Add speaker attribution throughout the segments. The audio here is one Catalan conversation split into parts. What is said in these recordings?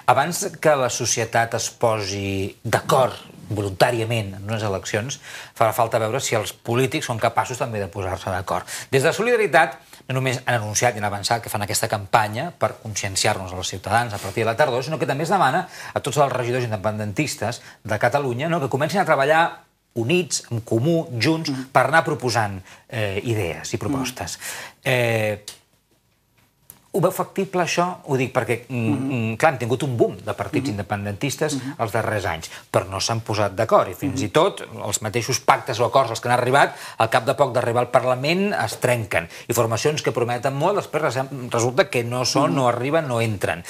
Speaker 1: Abans que la societat es posi d'acord voluntàriament en unes eleccions, farà falta veure si els polítics són capaços també de posar-se d'acord. Des de Solidaritat no només han anunciat i han avançat que fan aquesta campanya per conscienciar-nos als ciutadans a partir de la tardor, sinó que també es demana a tots els regidors independentistes de Catalunya que comencin a treballar units, en comú, junts, per anar proposant idees i propostes. Ho veu factible, això? Ho dic perquè, clar, hem tingut un boom de partits independentistes els darrers anys, però no s'han posat d'acord, i fins i tot els mateixos pactes o acords als que han arribat, al cap de poc d'arribar al Parlament, es trenquen. I formacions que prometen molt, després resulta que no són, no arriben, no entren.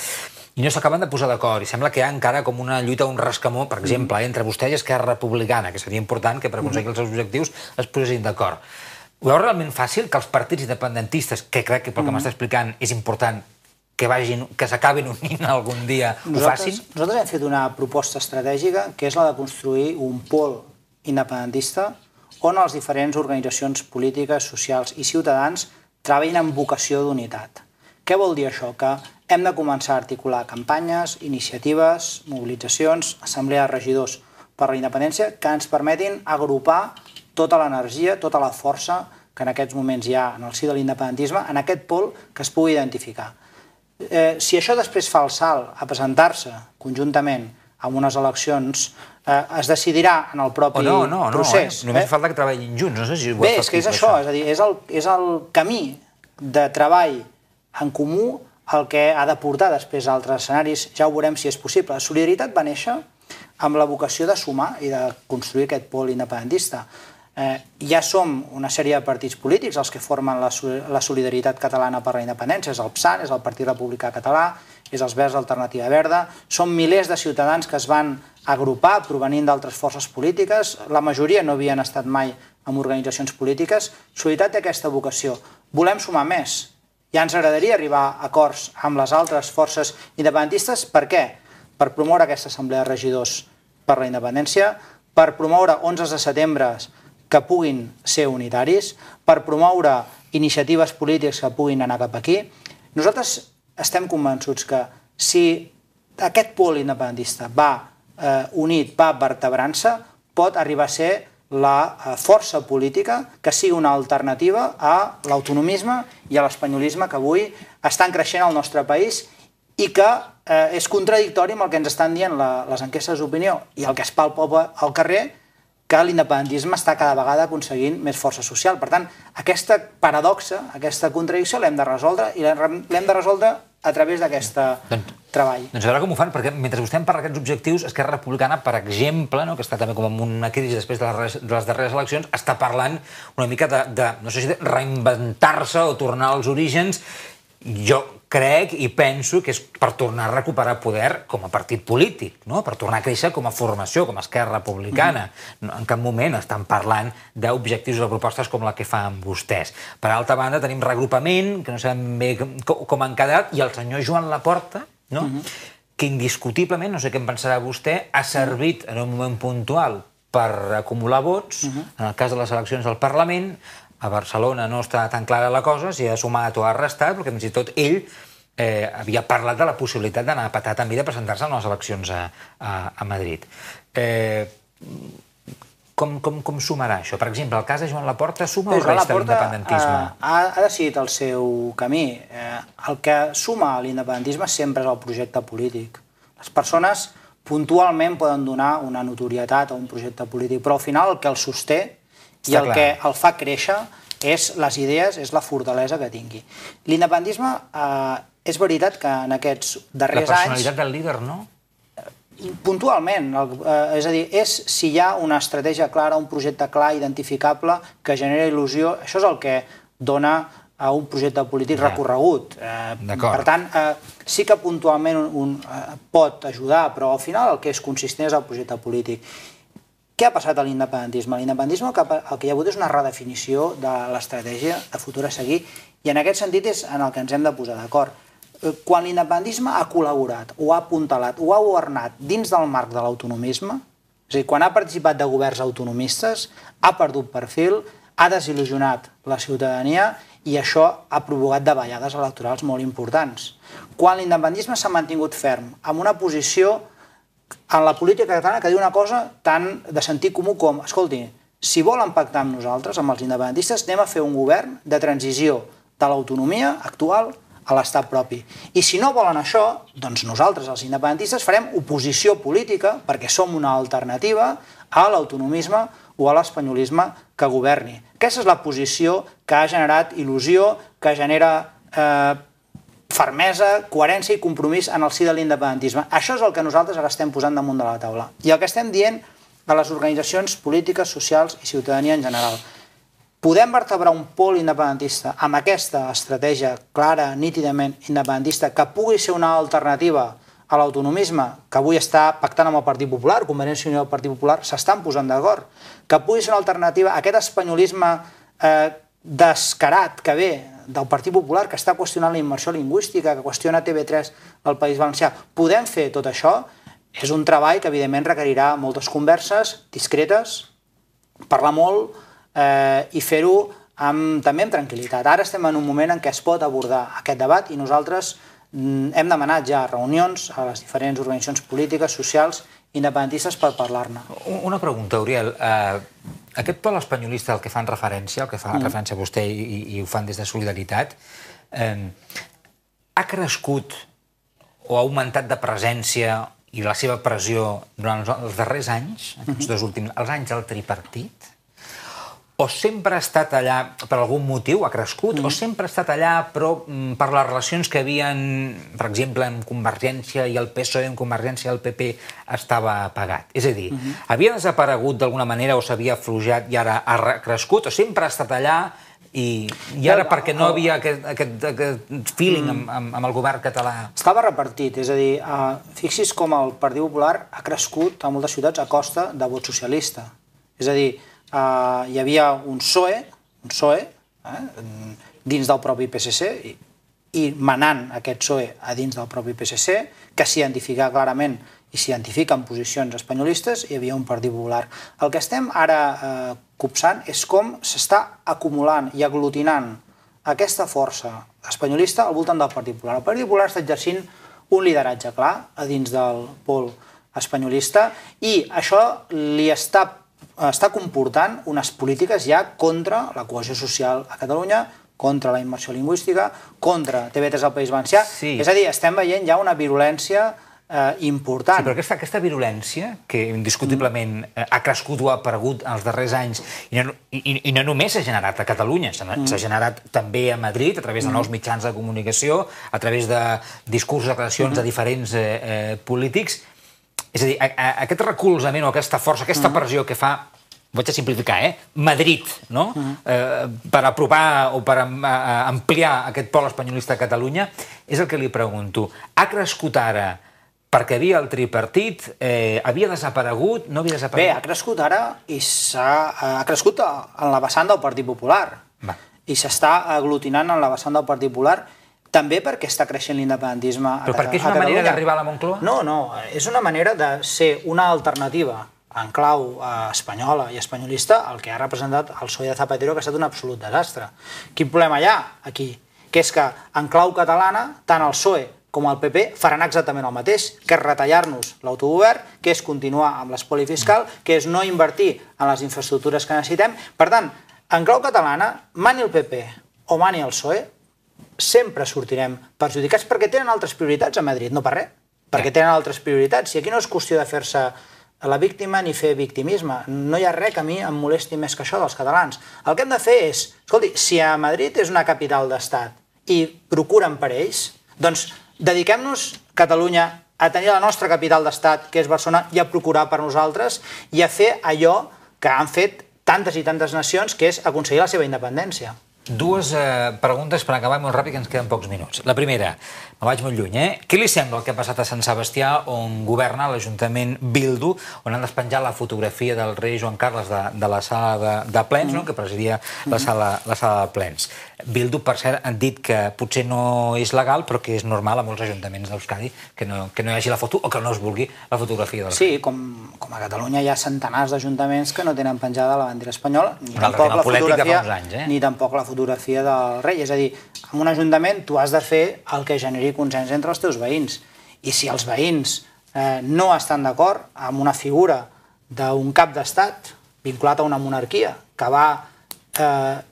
Speaker 1: I no s'acaben de posar d'acord, i sembla que hi ha encara com una lluita, un rascamó, per exemple, entre vostè i Esquerra Republicana, que seria important que per aconseguir els seus objectius es posessin d'acord. Ho veu realment fàcil que els partits independentistes, que crec que pel que m'està explicant és important que s'acabin unint algun dia, ho facin?
Speaker 2: Nosaltres hem fet una proposta estratègica que és la de construir un pol independentista on les diferents organitzacions polítiques, socials i ciutadans treballin amb vocació d'unitat. Què vol dir això? Que hem de començar a articular campanyes, iniciatives, mobilitzacions, assemblea de regidors per la independència que ens permetin agrupar tota l'energia, tota la força que en aquests moments hi ha en el si de l'independentisme, en aquest pol que es pugui identificar. Si això després fa el salt a presentar-se conjuntament en unes eleccions, es decidirà en el propi procés.
Speaker 1: Només falta que treballin junts, no sé si ho
Speaker 2: Bé, és que és això, és a dir, és el camí de treball en comú el que ha de portar després a altres escenaris, ja ho veurem si és possible. Solidaritat va néixer amb la vocació de sumar i de construir aquest pol independentista. Ja som una sèrie de partits polítics els que formen la Solidaritat Catalana per la Independència, és el PSAN, és el Partit Republicà Català, és els Verds Alternativa Verda, són milers de ciutadans que es van agrupar provenint d'altres forces polítiques, la majoria no havien estat mai en organitzacions polítiques. Solidaritat té aquesta vocació. Volem sumar més. Ja ens agradaria arribar a acords amb les altres forces independentistes. Per què? Per promoure aquesta assemblea de regidors per la independència, per promoure 11 de setembre que puguin ser unitaris, per promoure iniciatives polítiques que puguin anar cap aquí. Nosaltres estem convençuts que si aquest pol independentista va unit, va vertebrant-se, pot arribar a ser la força política que sigui una alternativa a l'autonomisme i a l'espanyolisme que avui estan creixent al nostre país i que és contradictori amb el que ens estan dient les enquestes d'opinió i el que es palpa al carrer, que l'independentisme està cada vegada aconseguint més força social. Per tant, aquesta paradoxa, aquesta contradicció l'hem de resoldre i l'hem de resoldre a través d'aquest treball.
Speaker 1: Doncs a veure com ho fan, perquè mentre vostè em parla d'aquests objectius, Esquerra Republicana, per exemple, que està també com en una crisi després de les darreres eleccions, està parlant una mica de, no sé si de reinventar-se o tornar als orígens. Jo crec i penso que és per tornar a recuperar poder com a partit polític, per tornar a créixer com a formació, com a Esquerra Republicana. En cap moment estan parlant d'objectius o de propostes com la que fan vostès. Per altra banda, tenim regrupament, que no sabem bé com han quedat, i el senyor Joan Laporta, que indiscutiblement, no sé què en pensarà vostè, ha servit en un moment puntual per acumular vots, en el cas de les eleccions al Parlament. A Barcelona no està tan clara la cosa, si ha sumat o ha restat, perquè fins i tot ell havia parlat de la possibilitat d'anar a petar també de presentar-se en les eleccions a Madrid. Com sumarà això? Per exemple, el cas de Joan Laporta suma o resta l'independentisme?
Speaker 2: Ha decidit el seu camí. El que suma a l'independentisme sempre és el projecte polític. Les persones puntualment poden donar una notorietat a un projecte polític, però al final el que el sosté i el que el fa créixer és les idees, és la fortalesa que tingui. L'independentisme, és veritat que en aquests darrers anys...
Speaker 1: La personalitat del líder, no?
Speaker 2: Puntualment, és a dir, és si hi ha una estratègia clara, un projecte clar, identificable, que genera il·lusió, això és el que dona a un projecte polític recorregut. Per tant, sí que puntualment pot ajudar, però al final el que és consistent és el projecte polític. Què ha passat a l'independentisme? L'independentisme el que hi ha hagut és una redefinició de l'estratègia de futur a seguir i en aquest sentit és en el que ens hem de posar d'acord. Quan l'independentisme ha col·laborat, o ha apuntalat, o ha governat dins del marc de l'autonomisme, és a dir, quan ha participat de governs autonomistes, ha perdut perfil, ha desil·lusionat la ciutadania i això ha provocat davallades electorals molt importants. Quan l'independentisme s'ha mantingut ferm amb una posició en la política catalana que diu una cosa tan de sentit comú com, escolti, si volen pactar amb nosaltres, amb els independentistes, anem a fer un govern de transició de l'autonomia actual a l'estat propi. I si no volen això, doncs nosaltres, els independentistes, farem oposició política perquè som una alternativa a l'autonomisme o a l'espanyolisme que governi. Aquesta és la posició que ha generat il·lusió, que genera fermesa, coherència i compromís en el si de l'independentisme. Això és el que nosaltres ara estem posant damunt de la taula. I el que estem dient a les organitzacions polítiques, socials i ciutadania en general. Podem vertebrar un pol independentista amb aquesta estratègia clara, nítidament independentista, que pugui ser una alternativa a l'autonomisme, que avui està pactant amb el Partit Popular, Convergència i Unió i el Partit Popular s'estan posant d'acord, que pugui ser una alternativa a aquest espanyolisme descarat que ve del Partit Popular, que està qüestionant la immersió lingüística, que qüestiona TV3 al País Valencià. Podem fer tot això? És un treball que, evidentment, requerirà moltes converses discretes, parlar molt i fer-ho també amb tranquil·litat. Ara estem en un moment en què es pot abordar aquest debat i nosaltres hem demanat ja reunions a les diferents organitzacions polítiques, socials, independentistes per parlar-ne.
Speaker 1: Una pregunta, Uriel. Aquest pol espanyolista al que fan referència, al que fa referència a vostè i ho fan des de Solidaritat, ha crescut o ha augmentat de presència i la seva pressió durant els darrers anys, aquests dos últims, els anys del tripartit? O sempre ha estat allà per algun motiu, ha crescut, o sempre ha estat allà però per les relacions que havien, per exemple, amb Convergència i el PSOE, amb Convergència i el PP, estava apagat? És a dir, havia desaparegut d'alguna manera o s'havia afluixat i ara ha crescut, o sempre ha estat allà i ara perquè no havia aquest feeling amb el govern català?
Speaker 2: Estava repartit, és a dir, fixi's com el Partit Popular ha crescut a moltes ciutats a costa de vot socialista. És a dir, hi havia un PSOE dins del propi PSC i manant aquest PSOE a dins del propi PSC, que s'identifica clarament i s'identifica en posicions espanyolistes, hi havia un Partit Popular. El que estem ara copsant és com s'està acumulant i aglutinant aquesta força espanyolista al voltant del Partit Popular. El Partit Popular està exercint un lideratge clar a dins del pol espanyolista i això li està comportant unes polítiques ja contra la cohesió social a Catalunya, contra la immersió lingüística, contra TV3 al País Valencià. És a dir, estem veient ja una virulència important.
Speaker 1: Sí, però aquesta virulència, que indiscutiblement ha crescut o ha aparegut en els darrers anys, i no només s'ha generat a Catalunya, s'ha generat també a Madrid, a través de nous mitjans de comunicació, a través de discursos, declaracions de diferents polítics. És a dir, aquest recolzament o aquesta força, aquesta pressió que fa, vaig a simplificar, Madrid, per apropar o per ampliar aquest pol espanyolista a Catalunya, és el que li pregunto. Ha crescut ara perquè havia el tripartit, havia desaparegut, no havia desaparegut?
Speaker 2: Bé, ha crescut ara i ha crescut en la vessant del Partit Popular i s'està aglutinant en la vessant del Partit Popular també perquè està creixent l'independentisme a Catalunya.
Speaker 1: Però perquè és una manera d'arribar a la Moncloa?
Speaker 2: No, és una manera de ser una alternativa en clau espanyola i espanyolista al que ha representat el PSOE de Zapatero, que ha estat un absolut desastre. Quin problema hi ha aquí? Que és que en clau catalana, tant el PSOE com el PP faran exactament el mateix, que és retallar-nos l'autogovern, que és continuar amb l'espoli fiscal, que és no invertir en les infraestructures que necessitem. Per tant, en clau catalana, mani el PP o mani el PSOE, sempre sortirem perjudicats perquè tenen altres prioritats a Madrid, no per res, perquè tenen altres prioritats. I aquí no és qüestió de fer-se la víctima ni fer victimisme. No hi ha res que a mi em molesti més que això dels catalans. El que hem de fer és, escolti, si a Madrid és una capital d'estat i procuren per ells, doncs dediquem-nos, Catalunya, a tenir la nostra capital d'estat, que és Barcelona, i a procurar per nosaltres i a fer allò que han fet tantes i tantes nacions, que és aconseguir la seva independència.
Speaker 1: Dues preguntes per acabar molt ràpid, que ens queden pocs minuts. La primera, me vaig molt lluny, Què li sembla el que ha passat a Sant Sebastià, on governa l'Ajuntament Bildu, on han despenjat la fotografia del rei Joan Carles de la sala de plens, que presidia la sala de plens? Bildu, per cert, han dit que potser no és legal, però que és normal a molts ajuntaments d'Euskadi que no hi hagi la foto o que no es vulgui la fotografia del rei.
Speaker 2: Sí, com a Catalunya hi ha centenars d'ajuntaments que no tenen penjada la bandera espanyola, ni tampoc la fotografia fotografia del rei. És a dir, en un ajuntament tu has de fer el que generi consens entre els teus veïns. I si els veïns no estan d'acord amb una figura d'un cap d'estat vinculat a una monarquia que va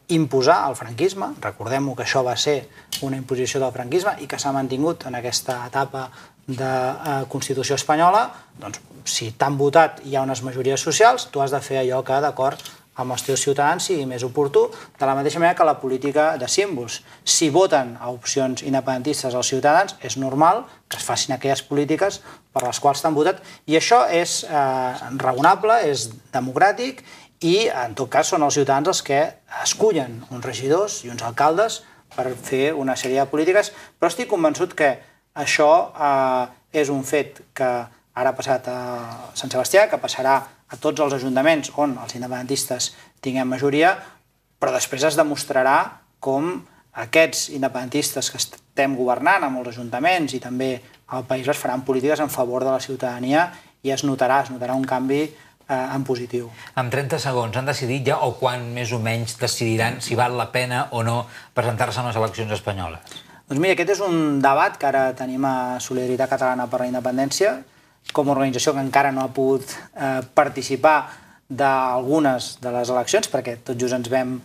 Speaker 2: imposar el franquisme, recordem-ho que això va ser una imposició del franquisme i que s'ha mantingut en aquesta etapa de Constitució espanyola, doncs si t'han votat i hi ha unes majories socials, tu has de fer allò que, d'acord amb els teus ciutadans, sigui més oportú, de la mateixa manera que la política de símbols. Si voten a opcions independentistes els ciutadans, és normal que es facin aquelles polítiques per les quals t'han votat, i això és raonable, és democràtic, i en tot cas són els ciutadans els que escullen uns regidors i uns alcaldes per fer una sèrie de polítiques, però estic convençut que això és un fet que ara ha passat a Sant Sebastià, que passarà a tots els ajuntaments on els independentistes tinguem majoria, però després es demostrarà com aquests independentistes que estem governant a molts ajuntaments i també al País Basc faran polítiques en favor de la ciutadania i es notarà un canvi en positiu.
Speaker 1: En 30 segons, han decidit ja, o quan més o menys decidiran si val la pena o no presentar-se en les eleccions espanyoles?
Speaker 2: Doncs mira, aquest és un debat que ara tenim a Solidaritat Catalana per la Independència, com a organització que encara no ha pogut participar d'algunes de les eleccions, perquè tot just ens vam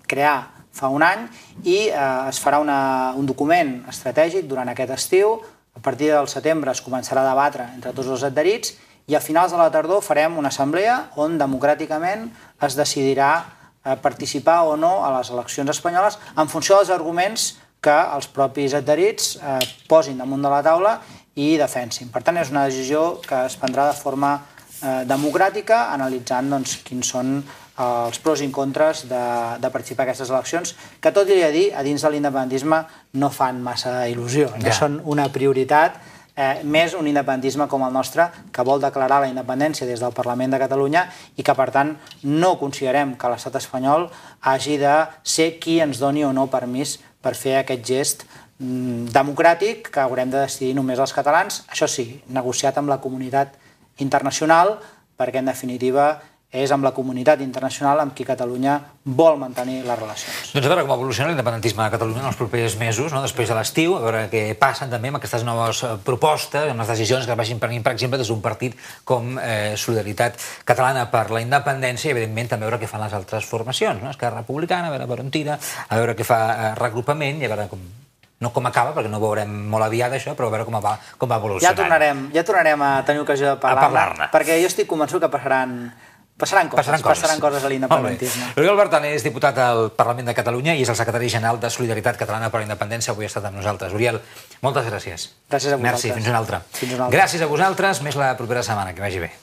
Speaker 2: crear fa un any, i es farà un document estratègic durant aquest estiu. A partir del setembre es començarà a debatre entre tots els adherits i a finals de la tardor farem una assemblea on democràticament es decidirà participar o no a les eleccions espanyoles en funció dels arguments que els propis adherits posin damunt de la taula i defensin. Per tant, és una decisió que es prendrà de forma democràtica, analitzant quins són els pros i contres de participar en aquestes eleccions, que tot i a dir, a dins de l'independentisme no fan massa il·lusió, no són una prioritat, més un independentisme com el nostre, que vol declarar la independència des del Parlament de Catalunya i que, per tant, no considerem que l'estat espanyol hagi de ser qui ens doni o no permís per fer aquest gest democràtic que haurem de decidir només els catalans, això sí, negociat amb la comunitat internacional, perquè en definitiva és amb la comunitat internacional amb qui Catalunya vol mantenir les relacions.
Speaker 1: Doncs a veure com evoluciona l'independentisme de Catalunya en els propers mesos, després de l'estiu, a veure què passen també amb aquestes noves propostes, amb les decisions que es vagin prenent, per exemple, des d'un partit com Solidaritat Catalana per la Independència i, evidentment, també a veure què fan les altres formacions, Esquerra Republicana, a veure per on tira, a veure què fa reagrupament i a veure no com acaba, perquè no ho veurem molt aviat això, però a veure com va evolucionant.
Speaker 2: Ja tornarem a tenir ocasió de parlar-ne, perquè jo estic convençut que passaran coses a l'independentisme.
Speaker 1: L'Oriol Bertran és diputat al Parlament de Catalunya i és el secretari general de Solidaritat Catalana per la Independència. Avui ha estat amb nosaltres. Oriol, moltes gràcies.
Speaker 2: Gràcies a vosaltres.
Speaker 1: Merci, fins una altra. Gràcies a vosaltres, més la propera setmana. Que vagi bé.